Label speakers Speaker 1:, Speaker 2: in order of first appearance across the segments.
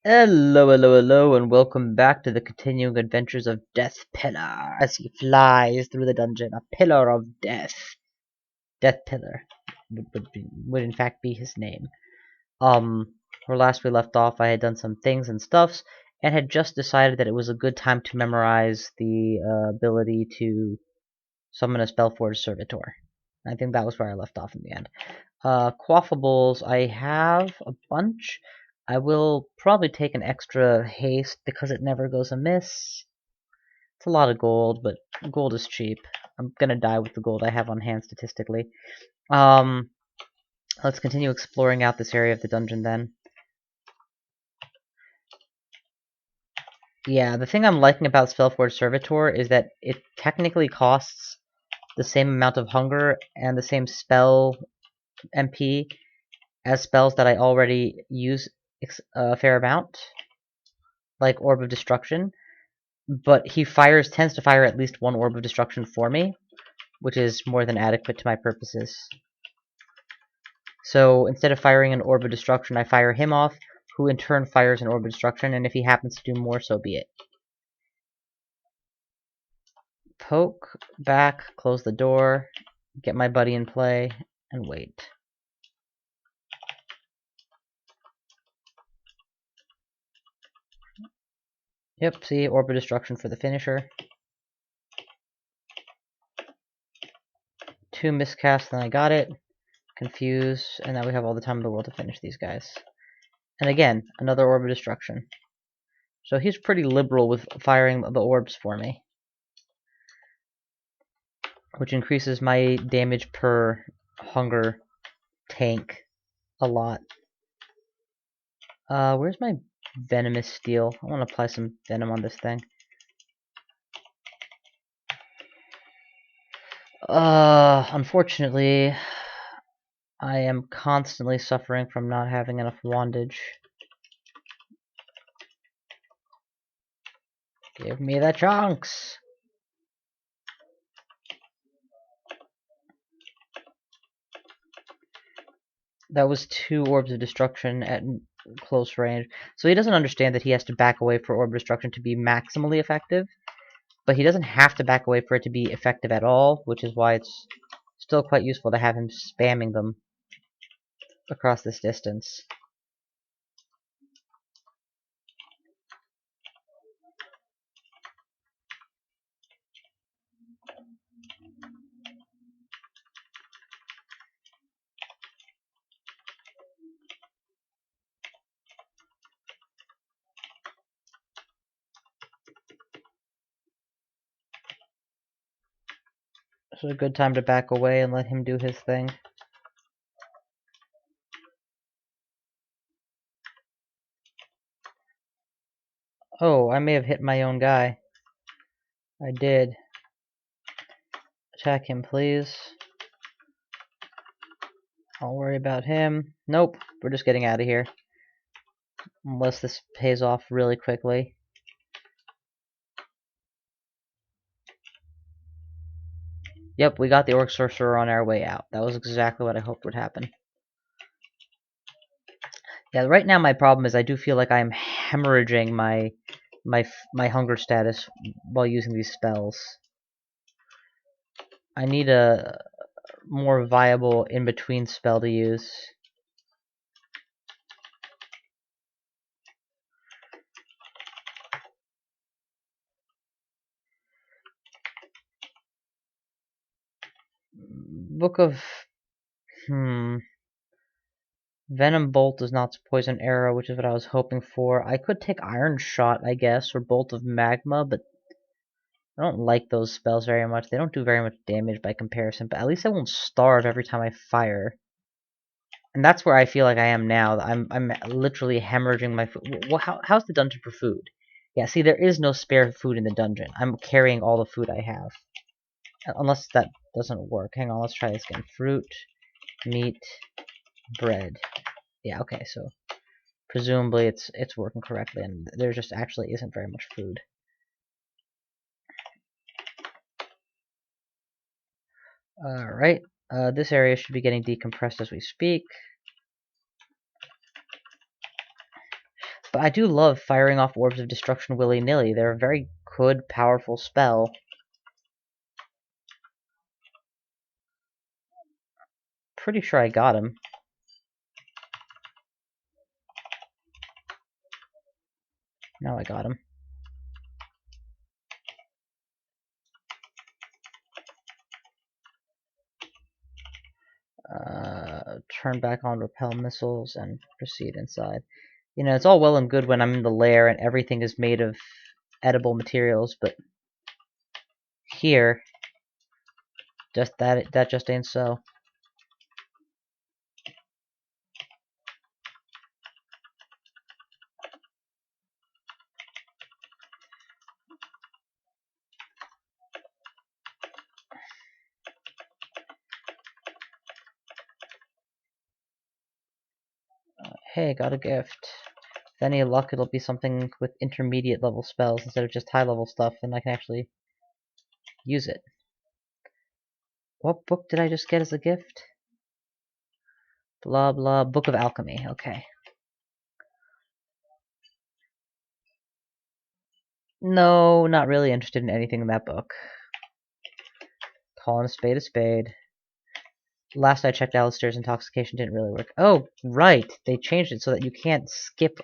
Speaker 1: Hello, hello, hello, and welcome back to the continuing adventures of DeathPillar as he flies through the dungeon. A pillar of death. DeathPillar would in fact be his name. Where last we left off, I had done some things and stuffs, and had just decided that it was a good time to memorize the ability to summon a Spellforged Servitor. I think that was where I left off in the end. Quaffables, I have a bunch. I will probably take an extra haste because it never goes amiss. It's a lot of gold, but gold is cheap. I'm gonna die with the gold I have on hand statistically. Let's continue exploring out this area of the dungeon then. Yeah, the thing I'm liking about Spellforged Servitor is that it technically costs the same amount of hunger and the same spell MP as spells that I already use a fair amount, like Orb of Destruction, but he tends to fire at least one Orb of Destruction for me, which is more than adequate to my purposes. So instead of firing an Orb of Destruction, I fire him off, who in turn fires an Orb of Destruction, and if he happens to do more, so be it. Poke, back, close the door, get my buddy in play, and wait. Yep, see, Orb of Destruction for the finisher. 2 miscasts, then I got it. Confuse, and now we have all the time in the world to finish these guys. And again, another Orb of Destruction. So he's pretty liberal with firing the orbs for me, which increases my damage per hunger tank a lot. Where's my venomous steel? I want to apply some venom on this thing. Unfortunately, I am constantly suffering from not having enough wandage. Give me the chunks! That was 2 orbs of destruction at close range. So he doesn't understand that he has to back away for orb destruction to be maximally effective. But he doesn't have to back away for it to be effective at all, which is why it's still quite useful to have him spamming them across this distance. So a good time to back away and let him do his thing. Oh, I may have hit my own guy. I did. Attack him, please. I'll worry about him. Nope, we're just getting out of here. Unless this pays off really quickly. Yep, we got the Orc Sorcerer on our way out. That was exactly what I hoped would happen. Yeah, right now my problem is I do feel like I'm hemorrhaging my hunger status while using these spells. I need a more viable in-between spell to use. Book of... Venom Bolt does not poison arrow, which is what I was hoping for. I could take Iron Shot, I guess, or Bolt of Magma, but I don't like those spells very much. They don't do very much damage by comparison, but at least I won't starve every time I fire. And that's where I feel like I am now. I'm literally hemorrhaging my food. How's the dungeon for food? Yeah, see, there is no spare food in the dungeon. I'm carrying all the food I have. Unless that doesn't work. Hang on, let's try this again. Fruit, meat, bread. Yeah, okay, so presumably it's working correctly, and there just actually isn't very much food. Alright, this area should be getting decompressed as we speak. But I do love firing off orbs of destruction willy-nilly. They're a very good, powerful spell. Pretty sure I got him. Now I got him. Turn back on repel missiles and proceed inside. You know, it's all well and good when I'm in the lair and everything is made of edible materials, but here, that just ain't so. Hey, got a gift. With any luck, it'll be something with intermediate level spells instead of just high level stuff, and I can actually use it. What book did I just get as a gift? Blah blah, Book of Alchemy, okay. No, not really interested in anything in that book. Calling a spade a spade. Last I checked, Alistair's intoxication didn't really work. Oh, right! They changed it so that you can't skip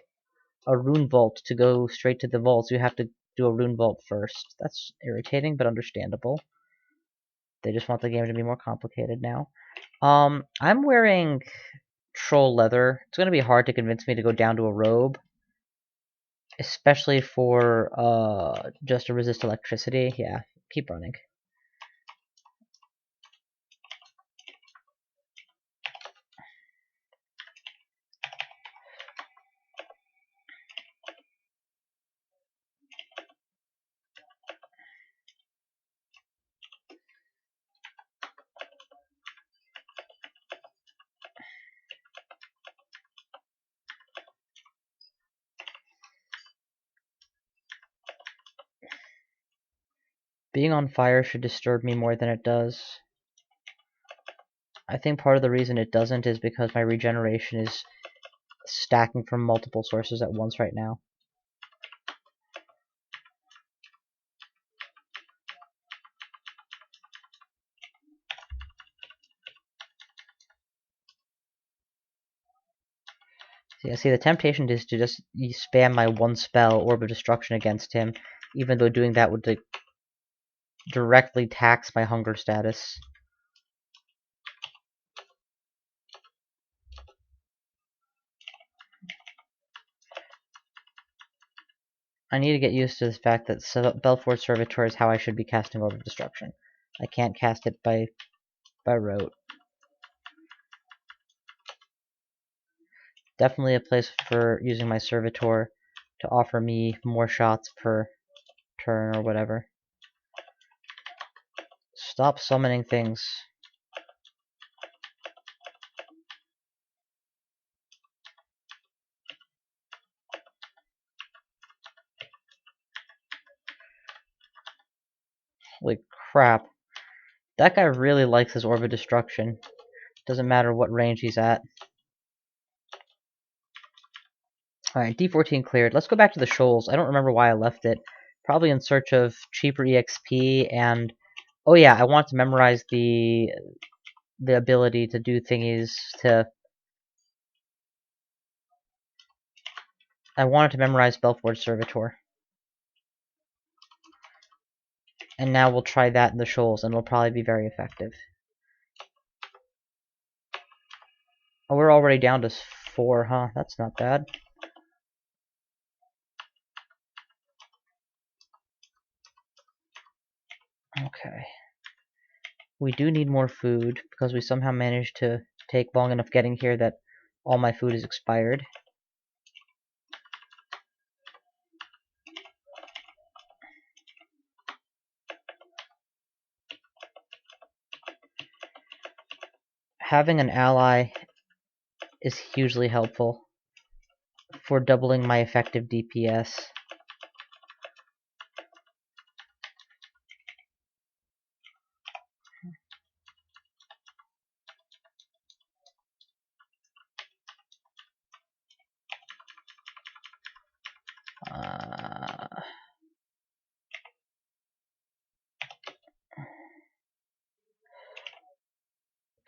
Speaker 1: a rune vault to go straight to the vaults. You have to do a rune vault first. That's irritating, but understandable. They just want the game to be more complicated now. I'm wearing troll leather. It's going to be hard to convince me to go down to a robe. Especially for, just to resist electricity. Yeah, keep running. Being on fire should disturb me more than it does. I think part of the reason it doesn't is because my regeneration is stacking from multiple sources at once right now. So yeah, see, the temptation is to just spam my one spell, Orb of Destruction, against him, even though doing that would directly tax my hunger status. I need to get used to the fact that Belfort Servitor is how I should be casting Orb of Destruction. I can't cast it by rote. Definitely a place for using my Servitor to offer me more shots per turn or whatever. Stop summoning things. Holy crap. That guy really likes his Orb of Destruction. Doesn't matter what range he's at. Alright, D14 cleared. Let's go back to the shoals. I don't remember why I left it. Probably in search of cheaper EXP and... Oh yeah, I want to memorize the ability to do thingies to... I wanted to memorize Belfort Servitor. And now we'll try that in the shoals, and it'll probably be very effective. Oh, we're already down to 4, huh? That's not bad. Okay. We do need more food, because we somehow managed to take long enough getting here that all my food is expired. Having an ally is hugely helpful for doubling my effective DPS.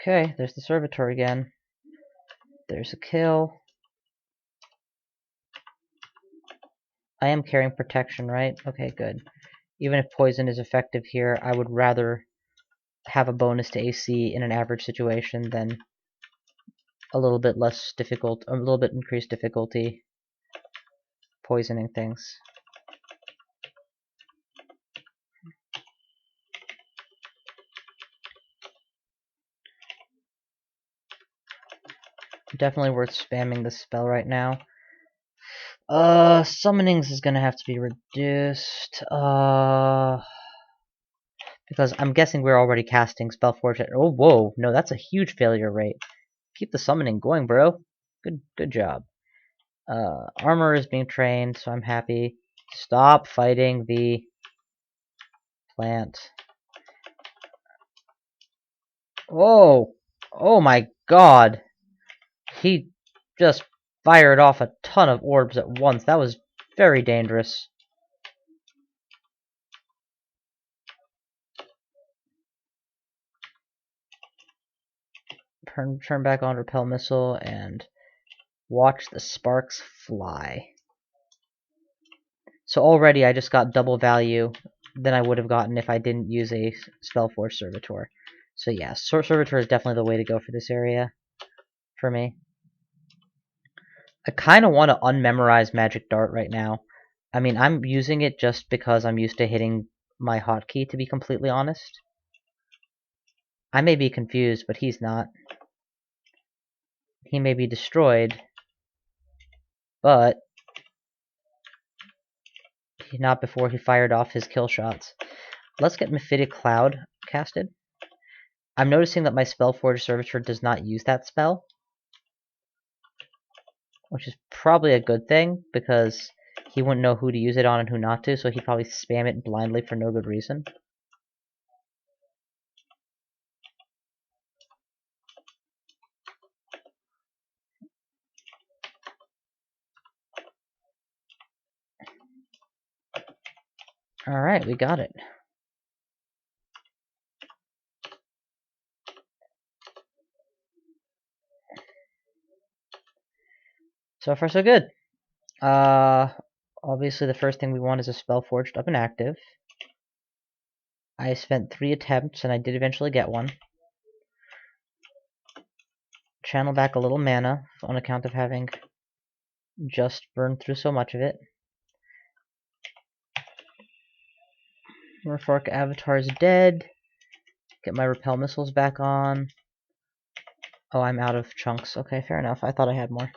Speaker 1: Okay, there's the servitor again. There's a kill. I am carrying protection, right? Okay, good. Even if poison is effective here, I would rather have a bonus to AC in an average situation than a little bit less difficult, a little bit increased difficulty poisoning things. Definitely worth spamming this spell right now. Summonings is gonna have to be reduced. Because I'm guessing we're already casting Spellforge at— oh, whoa, no, that's a huge failure rate. Keep the summoning going, bro. Good job. Armor is being trained, so I'm happy. Stop fighting the plant. Oh! Oh my god! He just fired off a ton of orbs at once. That was very dangerous. Turn back on Repel Missile and watch the sparks fly. So already I just got double value than I would have gotten if I didn't use a Spellforge Servitor. So yeah, Servitor is definitely the way to go for this area, for me. I kind of want to unmemorize Magic Dart right now. I mean, I'm using it just because I'm used to hitting my hotkey, to be completely honest. I may be confused, but he's not. He may be destroyed, but not before he fired off his kill shots. Let's get Mephitic Cloud casted. I'm noticing that my Spellforge Servitor does not use that spell, which is probably a good thing, because he wouldn't know who to use it on and who not to, so he'd probably spam it blindly for no good reason. Alright, we got it. So far so good. Obviously the first thing we want is a spell forged up and active. I spent 3 attempts and I did eventually get one. Channel back a little mana on account of having just burned through so much of it. Merfolk Avatar is dead. Get my repel missiles back on. Oh, I'm out of chunks. Okay, fair enough. I thought I had more.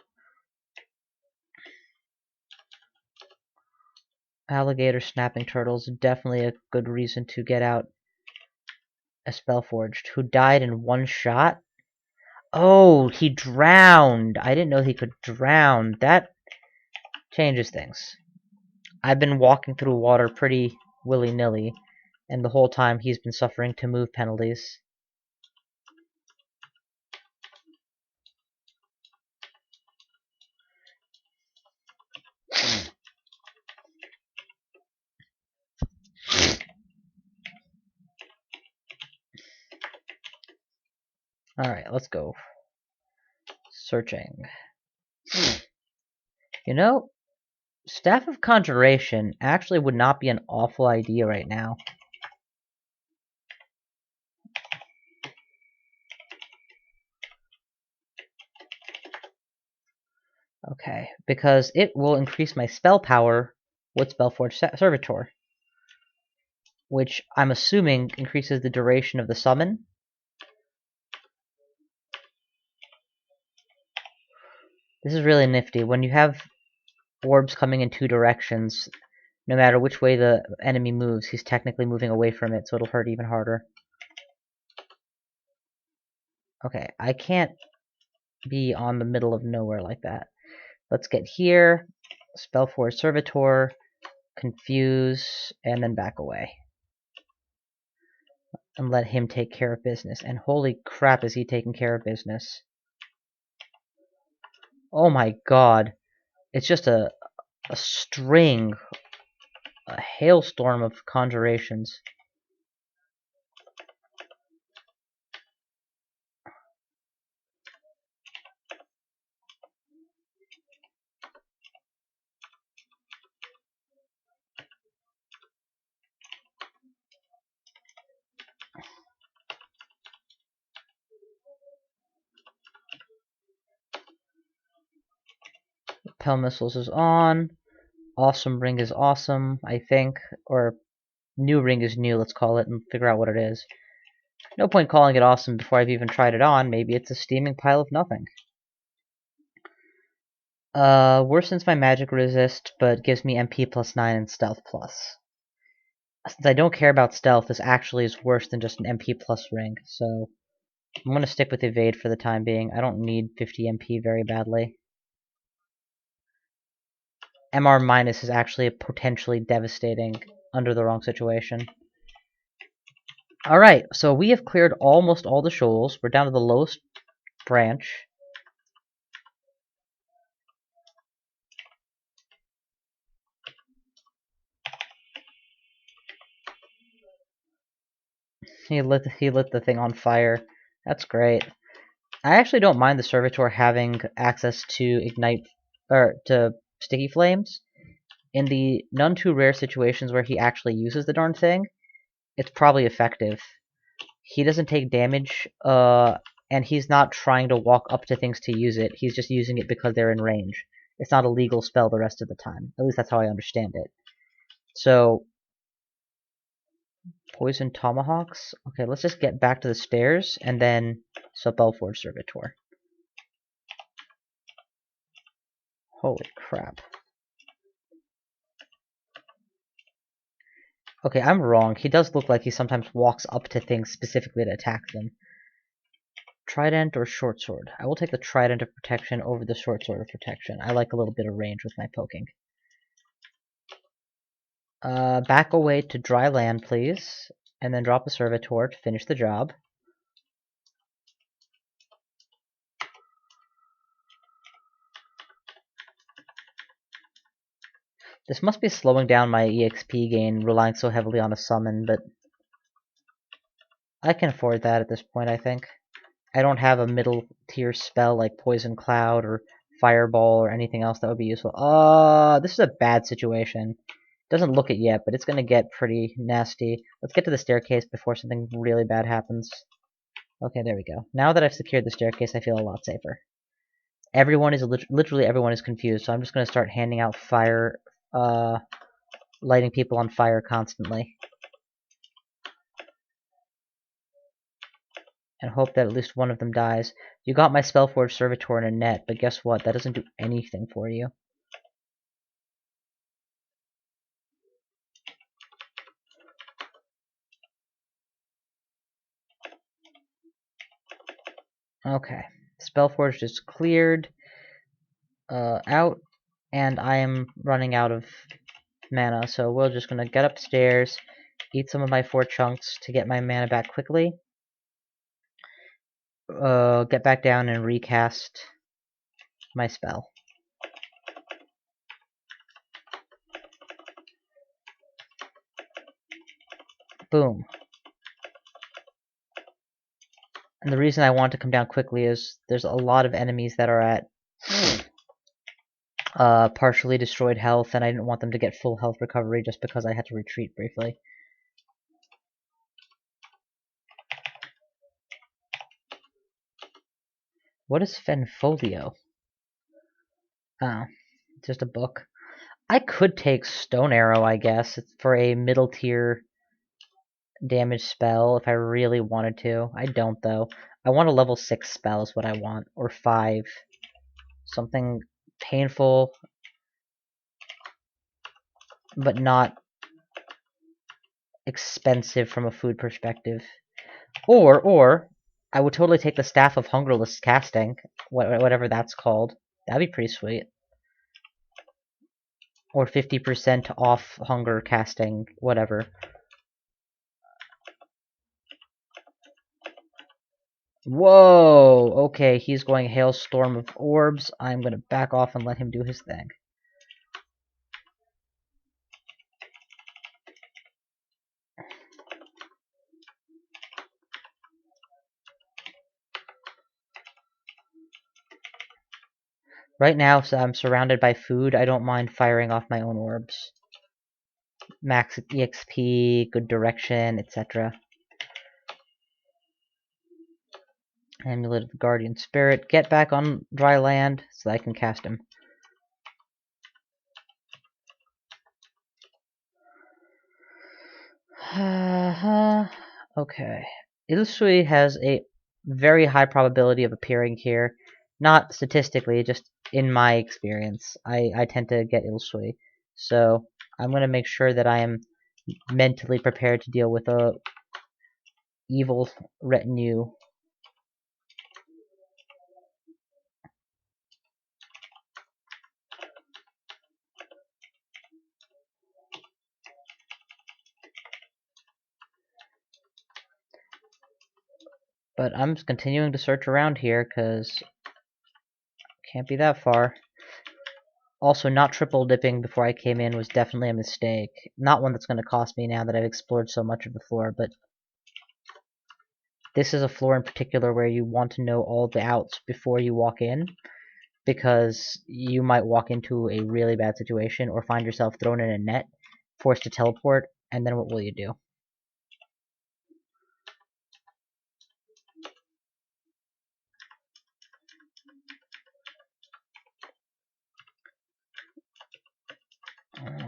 Speaker 1: Alligator snapping turtles, definitely a good reason to get out a Spellforged, who died in one shot. Oh, he drowned. I didn't know he could drown. That changes things. I've been walking through water pretty willy-nilly, and the whole time he's been suffering to move penalties. Alright, let's go. Searching. You know, Staff of Conjuration actually would not be an awful idea right now. Okay, because it will increase my spell power with Spellforge Servitor, which I'm assuming increases the duration of the summon. This is really nifty. When you have orbs coming in 2 directions, no matter which way the enemy moves, he's technically moving away from it, so it'll hurt even harder. Okay, I can't be on the middle of nowhere like that. Let's get here, Spellforge Servitor, confuse, and then back away. And let him take care of business. And holy crap, is he taking care of business. Oh my god. It's just a string, a hailstorm of conjurations. Repel missiles is on. Awesome ring is awesome, I think. Or new ring is new, let's call it, and figure out what it is. No point calling it awesome before I've even tried it on. Maybe it's a steaming pile of nothing. Worsens my magic resist, but gives me MP plus 9 and stealth plus. Since I don't care about stealth, this actually is worse than just an MP plus ring, so I'm gonna stick with evade for the time being. I don't need 50 MP very badly. MR minus is actually potentially devastating under the wrong situation. Alright, so we have cleared almost all the shoals. We're down to the lowest branch. He lit the thing on fire. That's great. I actually don't mind the servitor having access to ignite or to sticky flames. In the none too rare situations where he actually uses the darn thing, it's probably effective. He doesn't take damage, and he's not trying to walk up to things to use it. He's just using it because they're in range. It's not a legal spell the rest of the time. At least that's how I understand it. So, poison tomahawks? Okay, let's just get back to the stairs, and then Belforge Servitor. Holy crap. Okay, I'm wrong. He does look like he sometimes walks up to things specifically to attack them. Trident or short sword? I will take the trident of protection over the short sword of protection. I like a little bit of range with my poking. Back away to dry land, please. And then drop a servitor to finish the job. This must be slowing down my EXP gain, relying so heavily on a summon, but I can afford that at this point, I think. I don't have a middle tier spell like Poison Cloud or Fireball or anything else that would be useful. This is a bad situation. Doesn't look it yet, but it's gonna get pretty nasty. Let's get to the staircase before something really bad happens. Okay, there we go. Now that I've secured the staircase, I feel a lot safer. Everyone is literally everyone is confused, so I'm just gonna start handing out fire, lighting people on fire constantly. And hope that at least one of them dies. You got my Spellforge Servitor in a net, but guess what? That doesn't do anything for you. Okay. Spellforge is cleared out, and I am running out of mana, so we're just gonna get upstairs, eat some of my 4 chunks to get my mana back quickly. Get back down and recast my spell. Boom. And the reason I want to come down quickly is there's a lot of enemies that are at partially destroyed health, and I didn't want them to get full health recovery just because I had to retreat briefly. What is Fenfolio? Oh, it's just a book. I could take Stone Arrow, I guess. It's for a middle tier damage spell if I really wanted to. I don't, though. I want a level 6 spell is what I want. Or 5. Something painful, but not expensive from a food perspective. Or, I would totally take the Staff of Hungerless Casting, whatever that's called. That'd be pretty sweet. Or 50% off hunger casting, whatever. Whoa! Okay, he's going Hailstorm of Orbs. I'm gonna back off and let him do his thing. Right now, so I'm surrounded by food. I don't mind firing off my own orbs. Max EXP, good direction, etc. Amulet of the Guardian Spirit. Get back on dry land so that I can cast him. Okay. Ilsui has a very high probability of appearing here. Not statistically, just in my experience. I tend to get Ilsui. So I'm going to make sure that I am mentally prepared to deal with a evil retinue. But I'm just continuing to search around here, because can't be that far. Also, not triple dipping before I came in was definitely a mistake. Not one that's going to cost me now that I've explored so much of the floor, but this is a floor in particular where you want to know all the outs before you walk in, because you might walk into a really bad situation or find yourself thrown in a net, forced to teleport, and then what will you do?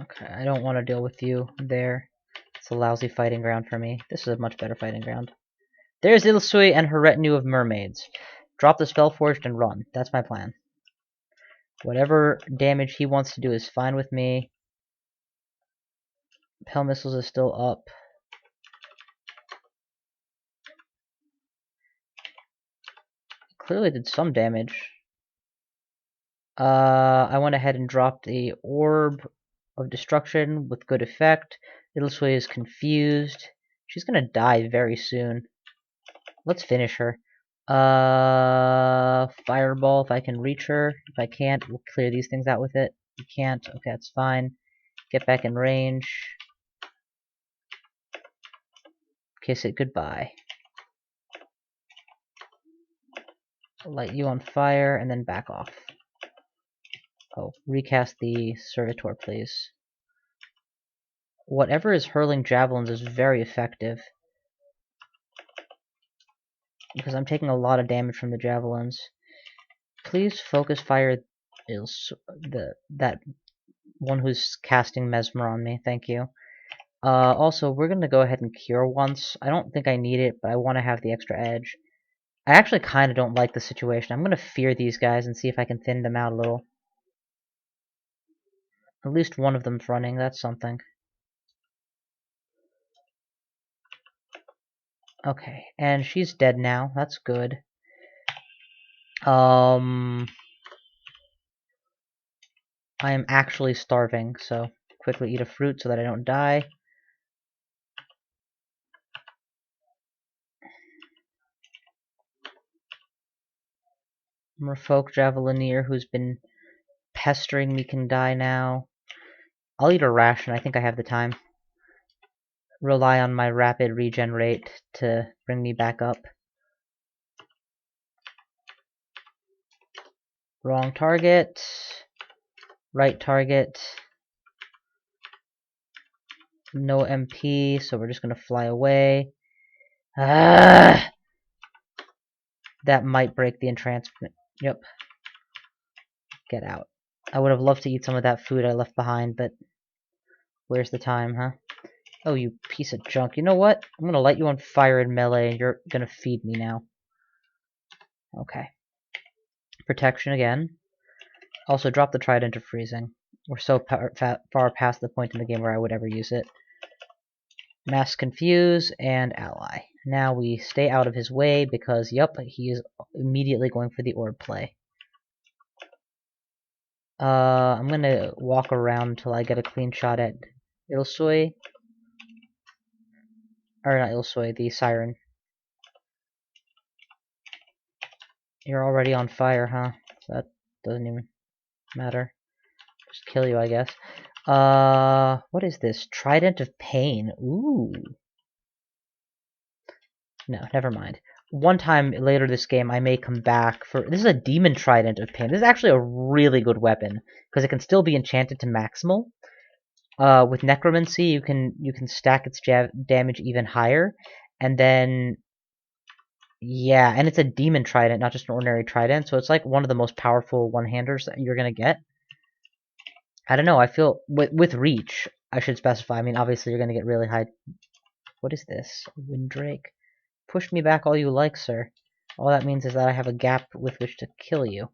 Speaker 1: Okay, I don't want to deal with you there. It's a lousy fighting ground for me. This is a much better fighting ground. There's Ilsui and her retinue of mermaids. Drop the Spellforged and run. That's my plan. Whatever damage he wants to do is fine with me. Pell Missiles is still up. Clearly did some damage. I went ahead and dropped the Orb of Destruction with good effect. Ilsui is confused. She's gonna die very soon. Let's finish her. Fireball if I can reach her. If I can't, we'll clear these things out with it. You can't, okay, that's fine. Get back in range. Kiss it goodbye. Light you on fire, and then back off. Oh, recast the Servitor, please. Whatever is hurling javelins is very effective, because I'm taking a lot of damage from the javelins. Please focus fire that one who's casting Mesmer on me. Thank you. Also, we're going to go ahead and cure once. I don't think I need it, but I want to have the extra edge. I actually kind of don't like the situation. I'm going to fear these guys and see if I can thin them out a little. At least one of them's running. That's something. Okay, and she's dead now. That's good. I am actually starving, so quickly eat a fruit so that I don't die. Merfolk Javelineer, who's been pestering me, can die now. I'll eat a ration. I think I have the time. Rely on my rapid regen rate to bring me back up. Wrong target. Right target. No MP, so we're just gonna fly away. Ah! That might break the entrancement. Yep. Get out. I would have loved to eat some of that food I left behind, but where's the time, huh? Oh, you piece of junk. You know what? I'm gonna light you on fire in melee, and you're gonna feed me now. Okay. Protection again. Also, drop the trident of freezing. We're so far past the point in the game where I would ever use it. Mass Confuse and Ally. Now we stay out of his way because, yup, he is immediately going for the orb play. I'm gonna walk around until I get a clean shot at Ilsui. Or not Ilsui, the Siren. You're already on fire, huh? So that doesn't even matter. Just kill you, I guess. What is this? Trident of Pain. Ooh. No, never mind. One time later this game, I may come back for... This is a Demon Trident of Pain. This is actually a really good weapon, because it can still be enchanted to maximal. With Necromancy, you can stack its damage even higher, and then... Yeah, and it's a Demon Trident, not just an ordinary Trident, so it's like one of the most powerful one-handers that you're gonna get. I don't know, I feel... With Reach, I should specify, I mean, obviously you're gonna get really high What is this? Windrake? Push me back all you like, sir. All that means is that I have a gap with which to kill you.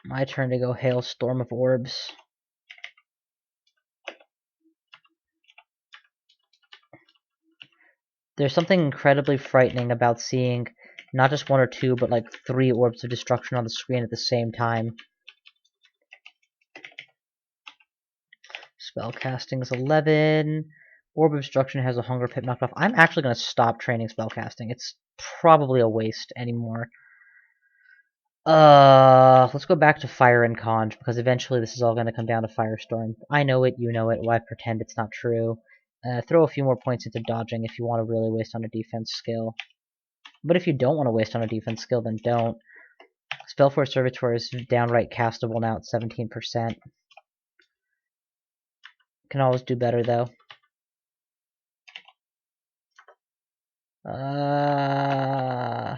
Speaker 1: My turn to go Hailstorm of Orbs. There's something incredibly frightening about seeing not just one or two, but like 3 orbs of destruction on the screen at the same time. Spellcasting is 11. Orb of Destruction has a Hunger Pit knocked off. I'm actually going to stop training spellcasting. It's probably a waste anymore. Let's go back to Fire and Conj, because eventually this is all going to come down to Firestorm. I know it, you know it, why pretend it's not true? Throw a few more points into dodging if you want to really waste on a defense skill. But if you don't want to waste on a defense skill, then don't. Spellforce Servitor is downright castable now at 17%. Can always do better, though. I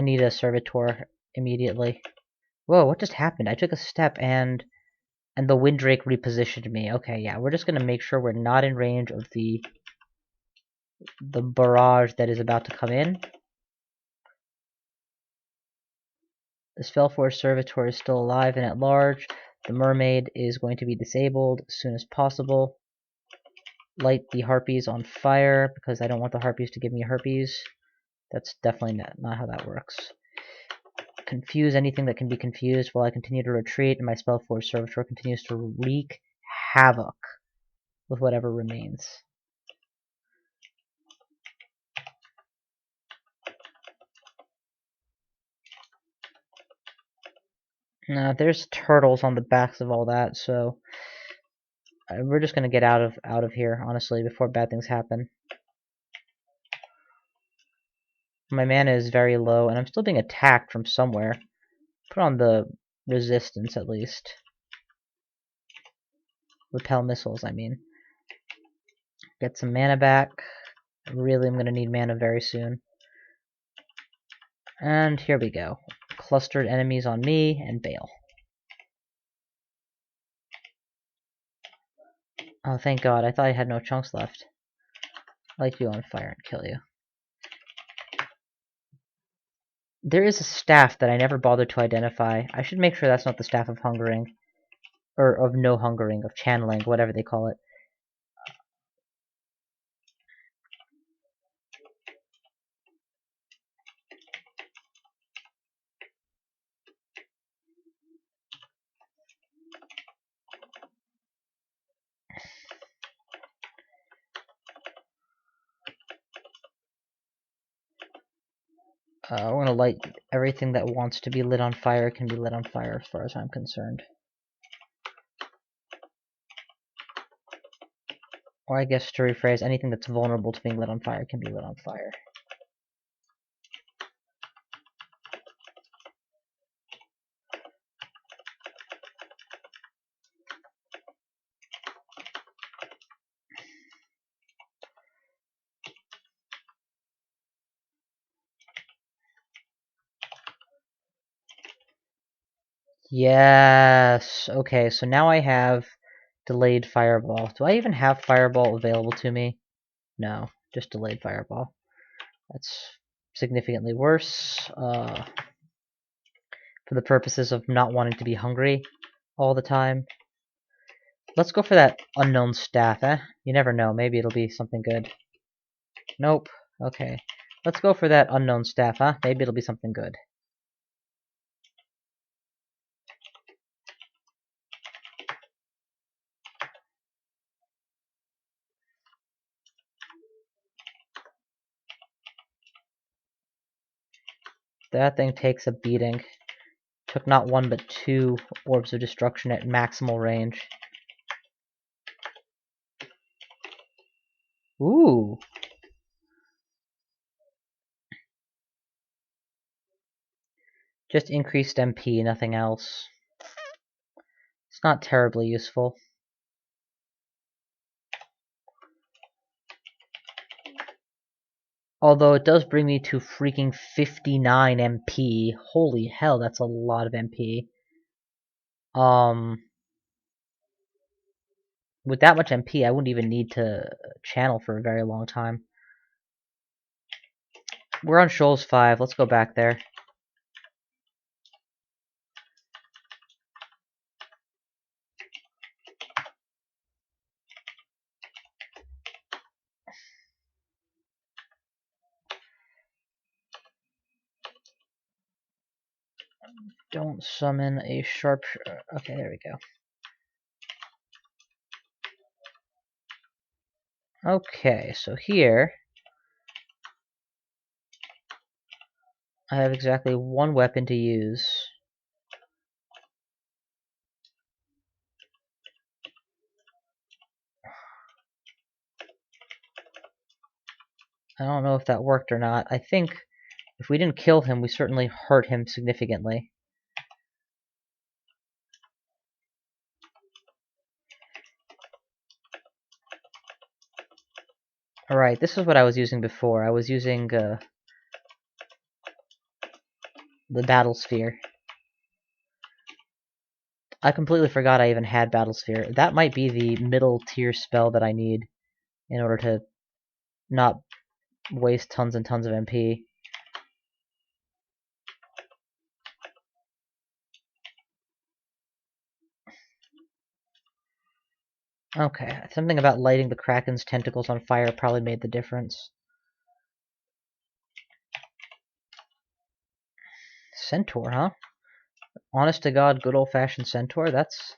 Speaker 1: need a Servitor immediately. Whoa, what just happened? I took a step and the Windrake repositioned me. Okay, yeah, we're just gonna make sure we're not in range of the barrage that is about to come in. The Spellforce Servitor is still alive and at large. The Mermaid is going to be disabled as soon as possible. Light the Harpies on fire, because I don't want the Harpies to give me herpes. That's definitely not how that works. Confuse anything that can be confused while I continue to retreat, and my Spellforce Servitor continues to wreak havoc with whatever remains. Now, there's turtles on the backs of all that, so we're just gonna get out of here, honestly, before bad things happen. My mana is very low, and I'm still being attacked from somewhere. Put on the resistance, at least. Repel missiles, I mean. Get some mana back. Really, I'm gonna need mana very soon. And here we go. Clustered enemies on me, and bail. Oh, thank God, I thought I had no chunks left. Light you on fire and kill you. There is a staff that I never bothered to identify. I should make sure that's not the staff of hungering. Or of no hungering, of channeling, whatever they call it. We're gonna light everything that wants to be lit on fire can be lit on fire as far as I'm concerned. Or I guess to rephrase, anything that's vulnerable to being lit on fire can be lit on fire. Yes! Okay, so now I have delayed fireball. Do I even have fireball available to me? No, just delayed fireball. That's significantly worse. For the purposes of not wanting to be hungry all the time. Let's go for that unknown staff, eh? You never know, maybe it'll be something good. Nope. Okay. Let's go for that unknown staff, huh? Maybe it'll be something good. That thing takes a beating. Took not 1 but 2 orbs of destruction at maximal range. Ooh! Just increased MP, nothing else. It's not terribly useful. Although it does bring me to freaking 59 MP. Holy hell, that's a lot of MP. with that much MP, I wouldn't even need to channel for a very long time. We're on Shoals 5. Let's go back there. Don't summon a sharp... Okay, there we go. Okay, so here I have exactly one weapon to use. I don't know if that worked or not. I think if we didn't kill him, we certainly hurt him significantly. Alright, this is what I was using before. I was using the Battle Sphere. I completely forgot I even had Battle Sphere. That might be the middle tier spell that I need in order to not waste tons and tons of MP. Okay, something about lighting the Kraken's tentacles on fire probably made the difference. Centaur, huh? Honest to God, good old-fashioned Centaur? That's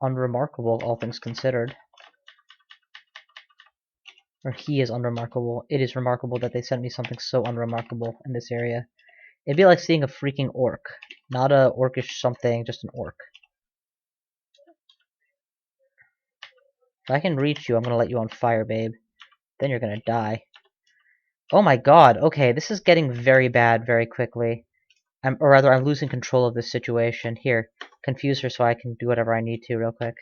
Speaker 1: unremarkable, all things considered. Or he is unremarkable. It is remarkable that they sent me something so unremarkable in this area. It'd be like seeing a freaking orc. Not a orcish something, just an orc. If I can reach you, I'm gonna let you on fire, babe. Then you're gonna die. Oh my god, okay, this is getting very bad very quickly. Or rather, I'm losing control of this situation. Here, confuse her so I can do whatever I need to real quick.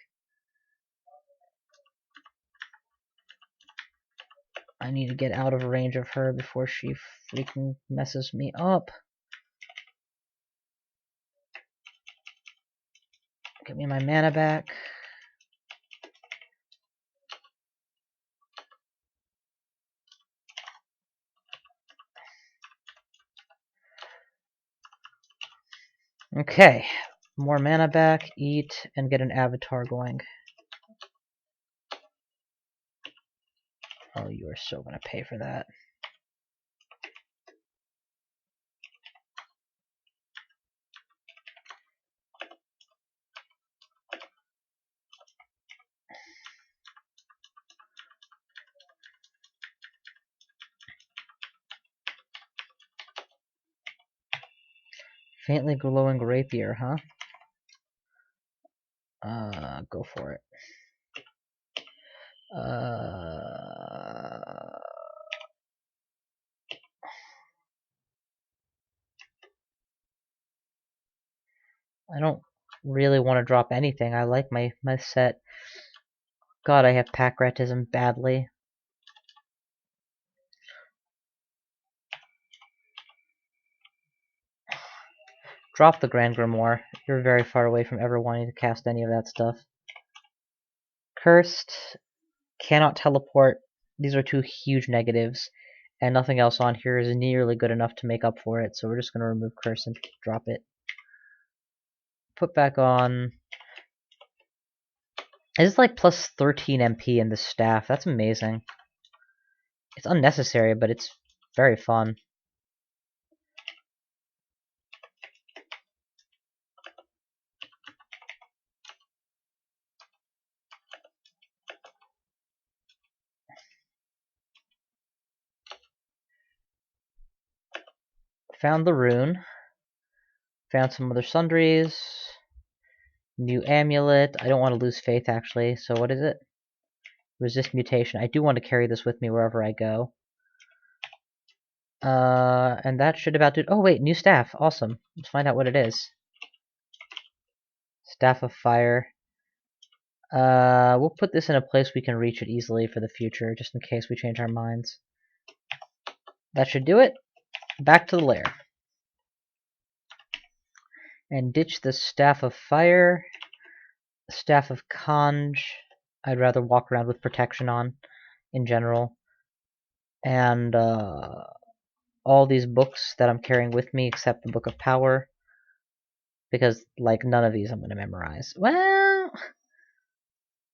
Speaker 1: I need to get out of range of her before she freaking messes me up. Give me my mana back. Okay, more mana back, eat, and get an avatar going. Oh, you are so gonna pay for that. Faintly glowing rapier, huh? Go for it. I don't really want to drop anything. I like my set. God, I have Packratism badly. Drop the Grand Grimoire. You're very far away from ever wanting to cast any of that stuff. Cursed. Cannot teleport. These are two huge negatives. And nothing else on here is nearly good enough to make up for it, so we're just going to remove Curse and drop it. Put back on... It's like plus 13 MP in this staff. That's amazing. It's unnecessary, but it's very fun. Found the rune. Found some other sundries. New amulet. I don't want to lose faith, actually. So what is it? Resist mutation. I do want to carry this with me wherever I go. And that should about do it. Oh, wait, new staff. Awesome. Let's find out what it is. Staff of Fire. We'll put this in a place we can reach it easily for the future, just in case we change our minds. That should do it. Back to the lair. And ditch the Staff of Fire. Staff of Conj. I'd rather walk around with protection on, in general. And all these books that I'm carrying with me, except the Book of Power. Because, like, none of these I'm going to memorize. Well,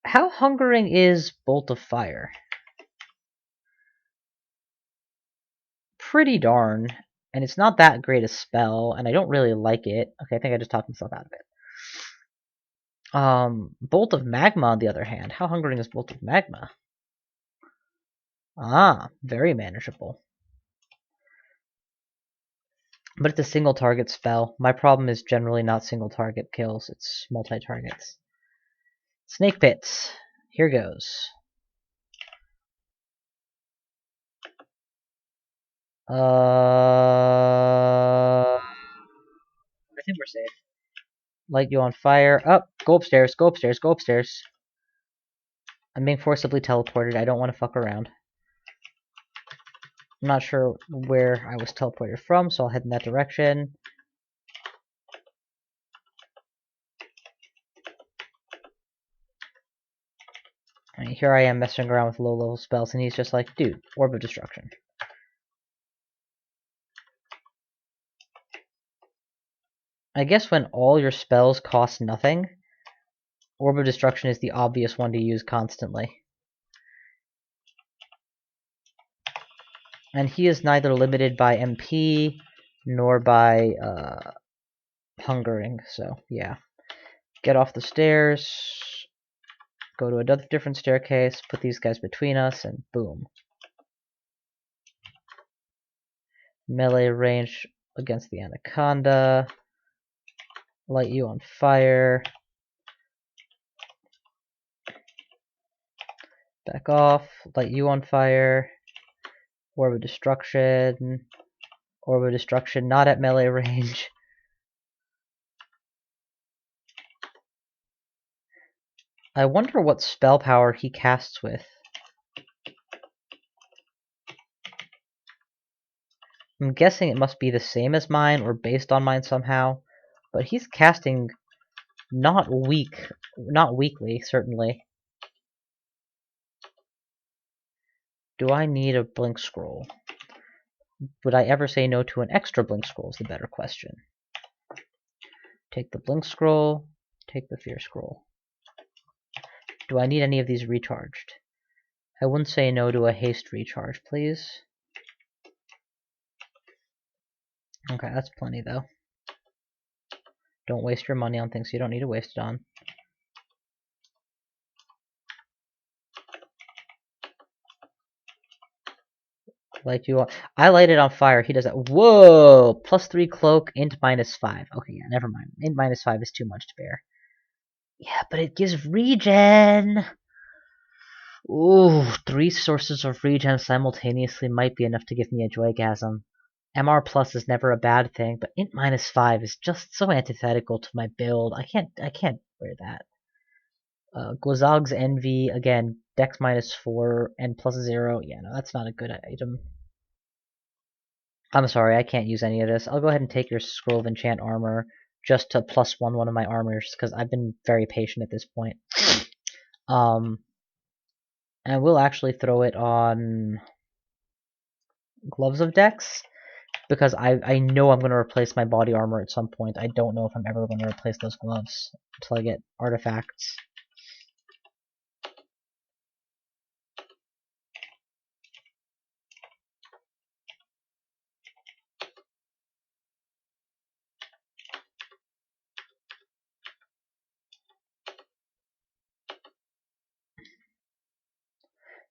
Speaker 1: how hungering is Bolt of Fire? Pretty darn. And it's not that great a spell, and I don't really like it. Okay, I think I just talked myself out of it. Bolt of Magma, on the other hand. How hungering is Bolt of Magma? Ah, very manageable. But it's a single target spell. My problem is generally not single target kills, it's multi-targets. Snake Pits. Here goes. I think we're safe. Light you on fire. Up! Go upstairs, go upstairs, go upstairs. I'm being forcibly teleported. I don't want to fuck around. I'm not sure where I was teleported from, so I'll head in that direction. And here I am messing around with low-level spells, and he's just like, dude, Orb of Destruction. I guess when all your spells cost nothing, Orb of Destruction is the obvious one to use constantly. And he is neither limited by MP nor by hungering, so yeah. Get off the stairs, go to a different staircase, put these guys between us, and boom. Melee range against the Anaconda. Light you on fire. Back off. Light you on fire. Orb of Destruction. Orb of Destruction not at melee range. I wonder what spell power he casts with. I'm guessing it must be the same as mine or based on mine somehow. But he's casting not weekly, certainly. Do I need a blink scroll? Would I ever say no to an extra blink scroll is the better question. Take the blink scroll, take the fear scroll. Do I need any of these recharged? I wouldn't say no to a haste recharge, please. Okay, that's plenty though. Don't waste your money on things you don't need to waste it on. Light you on. I light it on fire. He does that. Whoa! +3 cloak, int -5. Okay, yeah, never mind. Int -5 is too much to bear. Yeah, but it gives regen! Ooh, 3 sources of regen simultaneously might be enough to give me a joygasm. MR plus is never a bad thing, but int -5 is just so antithetical to my build. I can't wear that. Gwazog's Envy, again, dex -4 and +0. Yeah, no, that's not a good item. I'm sorry, I can't use any of this. I'll go ahead and take your Scroll of Enchant Armor just to +1 one of my armors, because I've been very patient at this point. And we'll actually throw it on Gloves of Dex, because I know I'm going to replace my body armor at some point. I don't know if I'm ever going to replace those gloves until I get artifacts.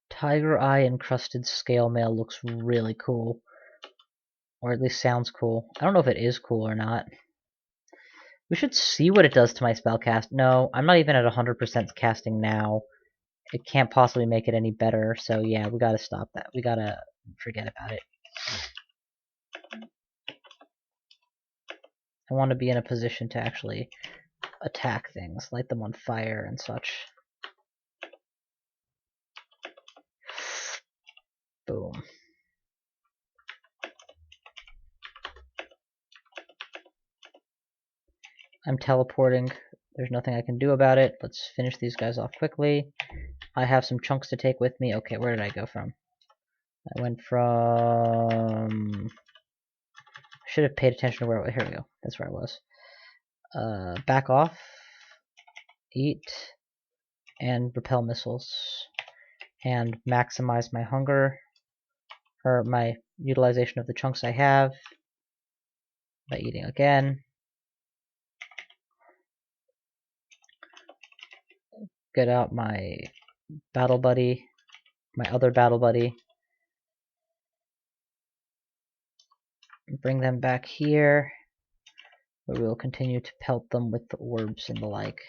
Speaker 1: Tiger Eye Encrusted Scale Mail looks really cool. Or at least sounds cool. I don't know if it is cool or not. We should see what it does to my spellcast. No, I'm not even at 100% casting now. It can't possibly make it any better, so yeah, we gotta stop that. We gotta forget about it. I want to be in a position to actually attack things, light them on fire and such. Boom. I'm teleporting There's nothing I can do about it. Let's finish these guys off quickly. I have some chunks to take with me. Okay, where did I go from? I went from... I should have paid attention to where... Here we go. That's where I was. Back off. Eat. And repel missiles. And maximize my hunger. Or my utilization of the chunks I have. By eating again. Get out my battle buddy. My other battle buddy. Bring them back here. Where we will continue to pelt them with the orbs and the like.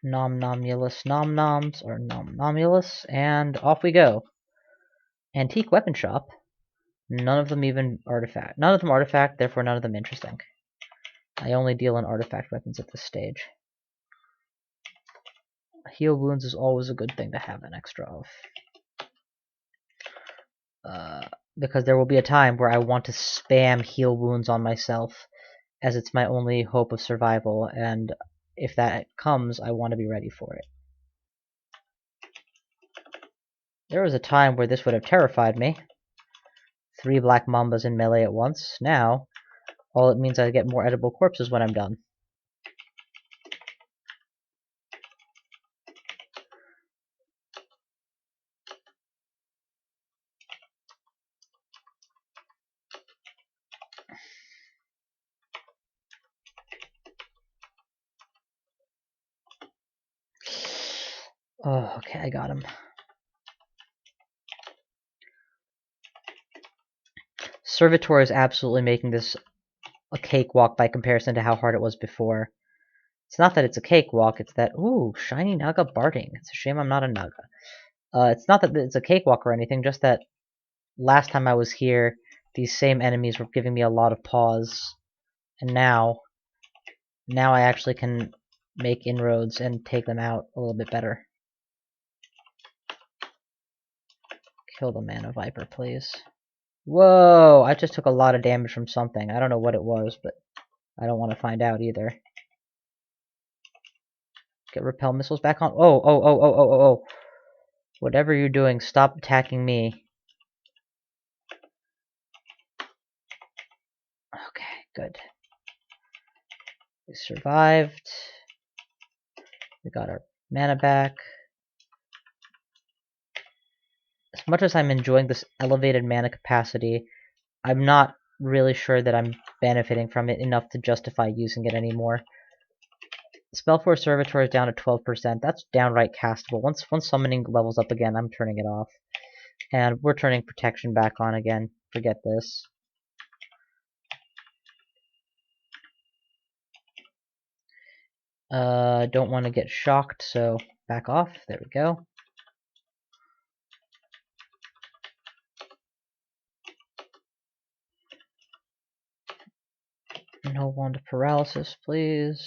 Speaker 1: Nom nomulus nom noms, or nom nomulus, and off we go. Antique weapon shop. None of them even artifact. None of them artifact, therefore none of them interesting. I only deal in artifact weapons at this stage. Heal wounds is always a good thing to have an extra of. Because there will be a time where I want to spam heal wounds on myself, as it's my only hope of survival, and if that comes, I want to be ready for it. There was a time where this would have terrified me. 3 black mambas in melee at once. Now, all it means is I get more edible corpses when I'm done. Oh, okay, I got him. Servitor is absolutely making this a cakewalk by comparison to how hard it was before. It's not that it's a cakewalk, it's that, ooh, shiny Naga barding. It's a shame I'm not a Naga. It's not that it's a cakewalk or anything, just that last time I was here, these same enemies were giving me a lot of pause. And now I actually can make inroads and take them out a little bit better. Kill the Mana Viper, please. Whoa! I just took a lot of damage from something. I don't know what it was, but I don't want to find out either. Get repel missiles back on. Oh. Whatever you're doing, stop attacking me. Okay, good. We survived. We got our mana back. As much as I'm enjoying this elevated mana capacity, I'm not really sure that I'm benefiting from it enough to justify using it anymore. Spellforce Servitor is down to 12%. That's downright castable. Once summoning levels up again, I'm turning it off. And we're turning protection back on again. Forget this. Don't want to get shocked, so back off. There we go. No wand of paralysis, please.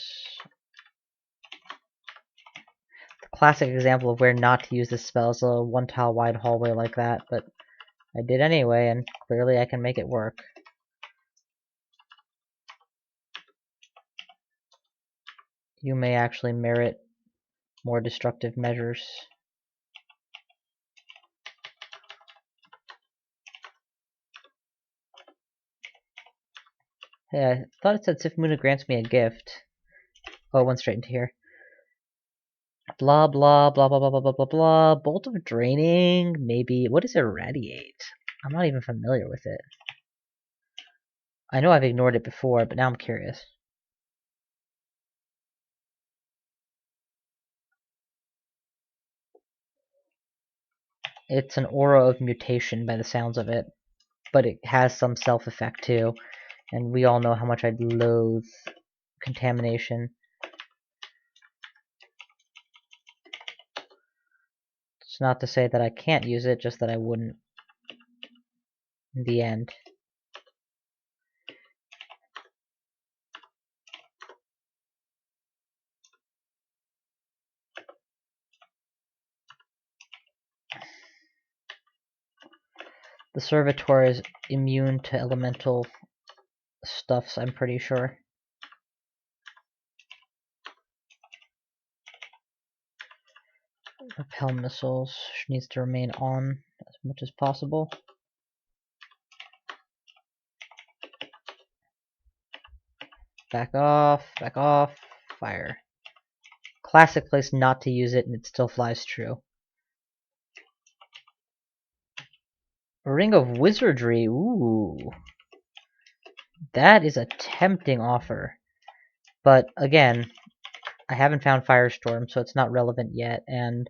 Speaker 1: The classic example of where not to use this spell is a 1 tile wide hallway like that, but I did anyway, and clearly I can make it work. You may actually merit more destructive measures. Hey, I thought it said Sifmuna grants me a gift. Oh, it went straight into here. Blah, blah, blah, blah, blah, blah, blah, blah, blah. Bolt of Draining, maybe. What is Irradiate? I'm not even familiar with it. I know I've ignored it before, but now I'm curious. It's an aura of mutation by the sounds of it, but it has some self-effect too, and we all know how much I loathe contamination. It's not to say that I can't use it, just that I wouldn't in the end. The servitor is immune to elemental stuffs, I'm pretty sure. Repel missiles needs to remain on as much as possible. Back off, fire. Classic place not to use it, and it still flies true. A ring of wizardry, ooh. That is a tempting offer. But again, I haven't found Firestorm, so it's not relevant yet, and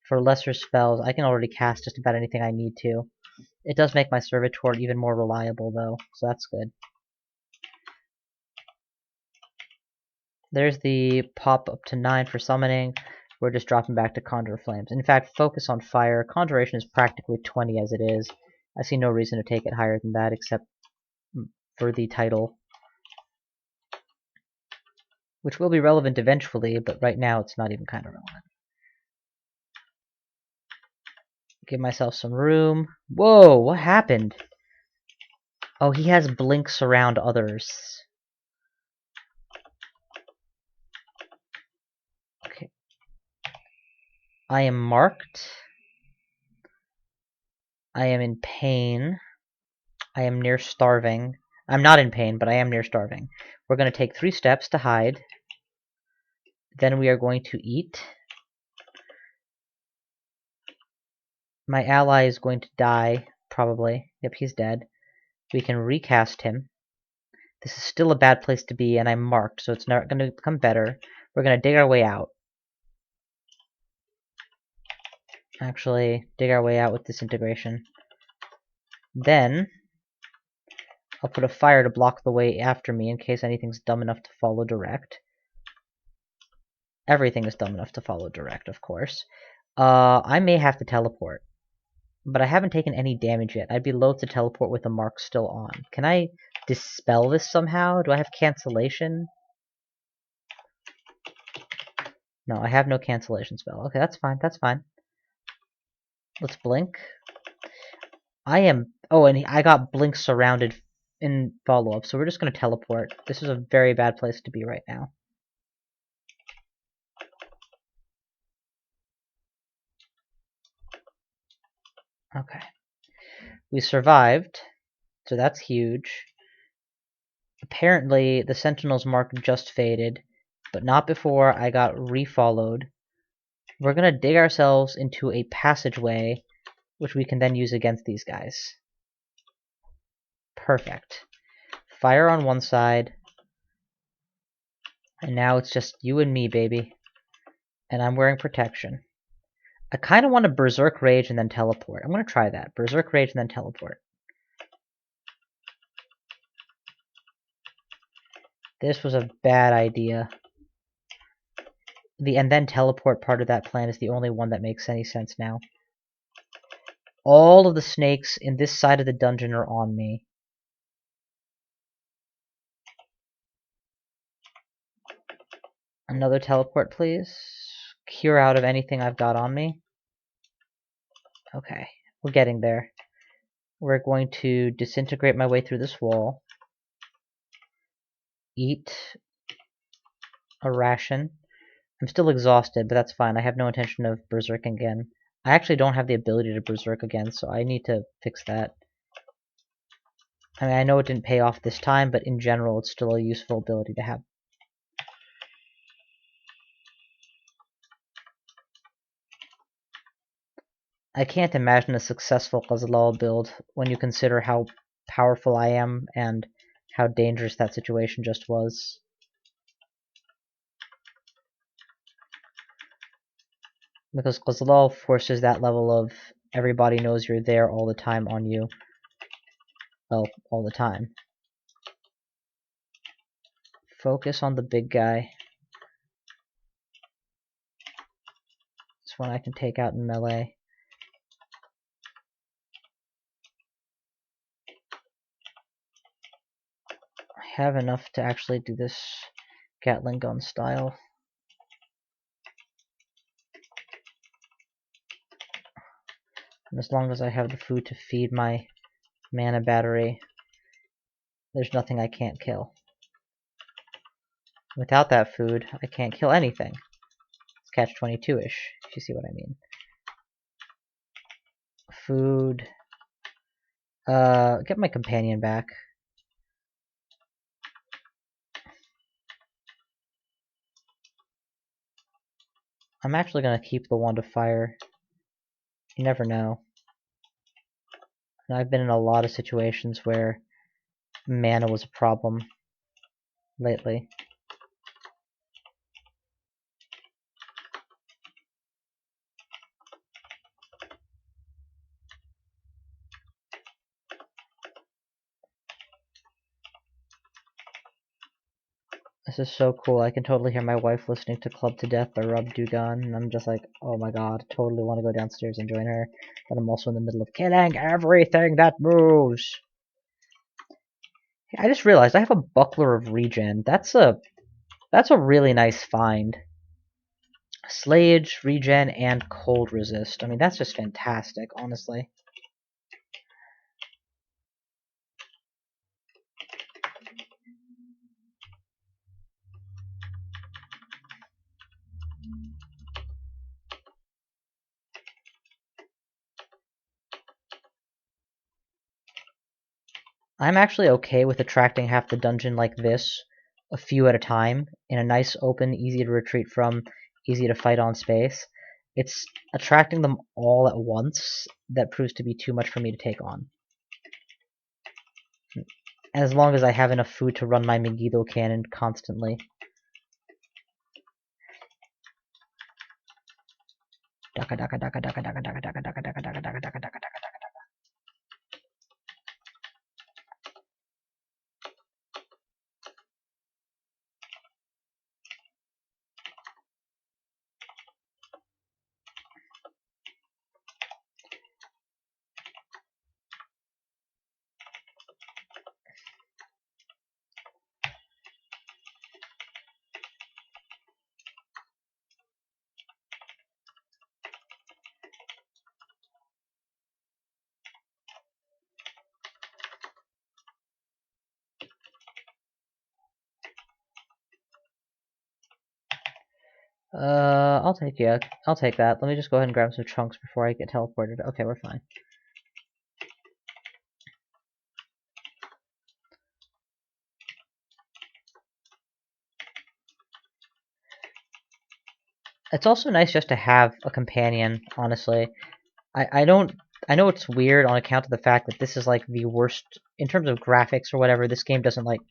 Speaker 1: for lesser spells, I can already cast just about anything I need to. It does make my Servitor even more reliable, though, so that's good. There's the pop up to 9 for summoning. We're just dropping back to Conjure Flames. In fact, focus on fire. Conjuration is practically 20 as it is. I see no reason to take it higher than that, except for the title. Which will be relevant eventually, but right now it's not even kind of relevant. Give myself some room. Whoa, what happened? Oh, he has blinks around others. Okay. I am marked. I am in pain. I am near starving. I'm not in pain, but I am near starving. We're going to take 3 steps to hide. Then we are going to eat. My ally is going to die, probably. Yep, he's dead. We can recast him. This is still a bad place to be, and I'm marked, so it's not going to become better. We're going to dig our way out. Actually, dig our way out with disintegration. Then, I'll put a fire to block the way after me in case anything's dumb enough to follow direct. Everything is dumb enough to follow direct, of course. I may have to teleport. But I haven't taken any damage yet. I'd be loath to teleport with the mark still on. Can I dispel this somehow? Do I have cancellation? No, I have no cancellation spell. Okay, that's fine, that's fine. Let's blink. I am... Oh, and I got blink surrounded in follow-up, so we're just going to teleport. This is a very bad place to be right now. Okay. We survived, so that's huge. Apparently, the Sentinel's mark just faded, but not before I got refollowed. We're going to dig ourselves into a passageway, which we can then use against these guys. Perfect. Fire on one side. And now it's just you and me, baby. And I'm wearing protection. I kind of want to Berserk Rage and then teleport. I'm going to try that. Berserk Rage and then teleport. This was a bad idea. The and then teleport part of that plan is the only one that makes any sense now. All of the snakes in this side of the dungeon are on me. Another teleport, please. Cure out of anything I've got on me. Okay, we're getting there. We're going to disintegrate my way through this wall. Eat a ration. I'm still exhausted, but that's fine. I have no intention of berserking again. I actually don't have the ability to berserk again, so I need to fix that. I mean, I know it didn't pay off this time, but in general, it's still a useful ability to have. I can't imagine a successful Ghazalal build when you consider how powerful I am and how dangerous that situation just was. Because Ghazalal forces that level of everybody knows you're there all the time on you. Well, all the time. Focus on the big guy. This one I can take out in melee. I have enough to actually do this Gatling gun style. And as long as I have the food to feed my Mana battery. There's nothing I can't kill. Without that food, I can't kill anything. It's catch 22-ish, if you see what I mean. Food. Get my companion back. I'm actually gonna keep the Wand of Fire. You never know. And I've been in a lot of situations where mana was a problem lately. This is so cool. I can totally hear my wife listening to Club to Death by Rob Dugan, and I'm just like, oh my god, totally want to go downstairs and join her. But I'm also in the middle of killing everything that moves. I just realized I have a Buckler of Regen. That's a really nice find. Slayage, Regen, and Cold Resist. I mean, that's just fantastic, honestly. I'm actually okay with attracting half the dungeon like this, a few at a time, in a nice, open, easy to retreat from, easy to fight on space. It's attracting them all at once that proves to be too much for me to take on. As long as I have enough food to run my Megiddo cannon constantly. Daka daka daka daka daka daka daka daka daka daka daka daka daka daka. I'll take I'll take that. Let me just go ahead and grab some chunks before I get teleported. Okay, we're fine. It's also nice just to have a companion, honestly. I know it's weird on account of the fact that this is like the worst in terms of graphics or whatever. This game doesn't like